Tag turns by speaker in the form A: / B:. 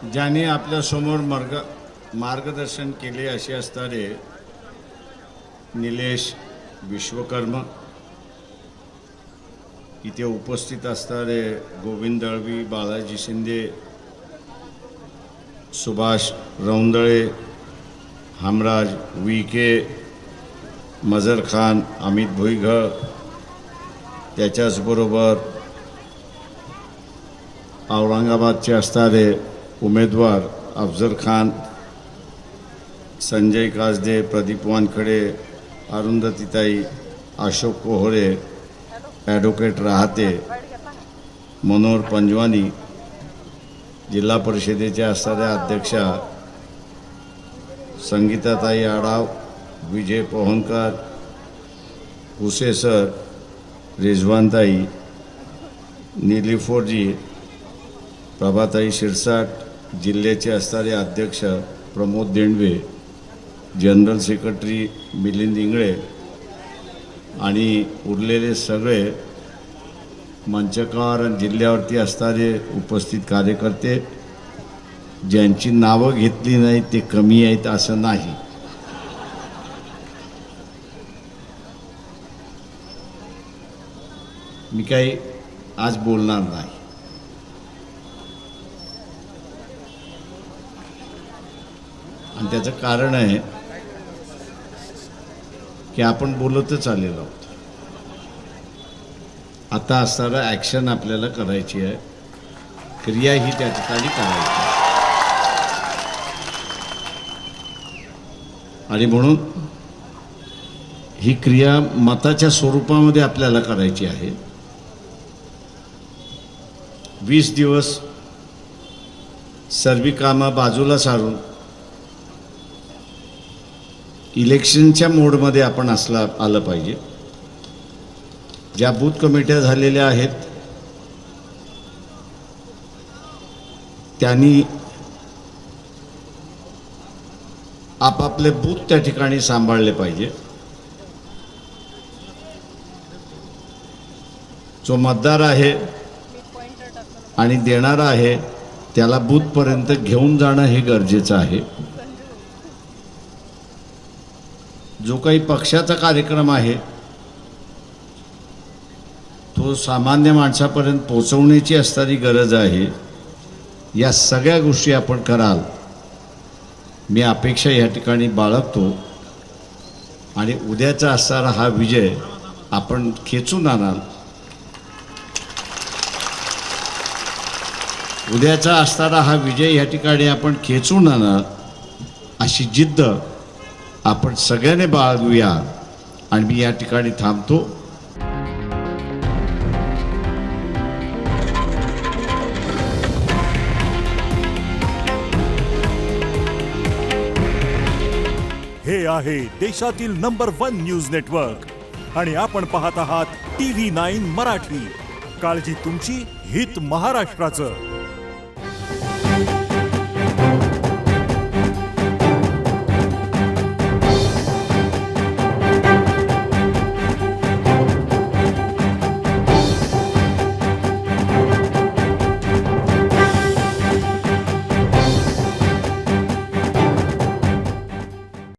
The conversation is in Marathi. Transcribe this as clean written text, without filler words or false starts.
A: ज्यांनी आपल्या समोर मार्गदर्शन केले असे असणारे निलेश विश्वकर्मा, इथे उपस्थित असणारे गोविंद दळवी, बालाजी शिंदे, सुभाष रौंदळे, हमराज विके, मजर खान, अमित भुईगळ, त्याच्याचबरोबर औरंगाबादचे असणारे उमेदवार अफजल खान, संजय काजदे, प्रदीप वानखडे, अरुंधतीताई, अशोक कोहरे, ॲडव्होकेट राहते, मनोहर पंजवानी, जिल्हा परिषदेच्या असणाऱ्या अध्यक्षा संगीताताई आडाव, विजय पोहनकर, हुसे सर, रिजवानताई, नीली फोरजी, प्रभाताई शिरसाट, जिल्ह्याचे असणारे अध्यक्ष प्रमोद देंडवे, जनरल सेक्रेटरी मिलिंद इंगळे आणि उरलेले सगळे मंचकार जिल्ह्यावरती असणारे उपस्थित कार्यकर्ते, ज्यांची नावं घेतली नाहीत ते कमी आहेत असं नाही. मी काही आज बोलणार नाही. आणि त्याचं कारण आहे की आपण बोलतच आलेलो आहोत. आता असणारं ॲक्शन आपल्याला करायची आहे, क्रिया ही त्या ठिकाणी करायची आहे. आणि म्हणून ही क्रिया मताच्या स्वरूपामध्ये आपल्याला करायची आहे. 20 दिवस सर्व कामं बाजूला सारून इलेक्शनच्या मोडमध्ये आपण आलं पाहिजे. ज्या बूथ कमिट्या झालेल्या आहेत त्यांनी आपापले बूथ त्या ठिकाणी सांभाळले पाहिजे. जो मतदार आहे आणि देणारा आहे त्याला बूथपर्यंत घेऊन जाणं हे गरजेचं आहे. जो काही पक्षाचा कार्यक्रम आहे तो सामान्य माणसापर्यंत पोहोचवण्याची असणारी गरज आहे. या सगळ्या गोष्टी आपण कराल मी अपेक्षा या ठिकाणी बाळगतो. आणि उद्याचा असणारा हा विजय आपण खेचून आणाल. उद्याचा असणारा हा विजय या ठिकाणी आपण खेचून आणाल अशी जिद्द आपण सगळ्यांनी बाळगूया. आणि मी या ठिकाणी थांबतो.
B: हे आहे देशातील नंबर 1 न्यूज नेटवर्क आणि आपण पाहत आहात TV9 मराठी. काळजी तुमची, हित महाराष्ट्राचं.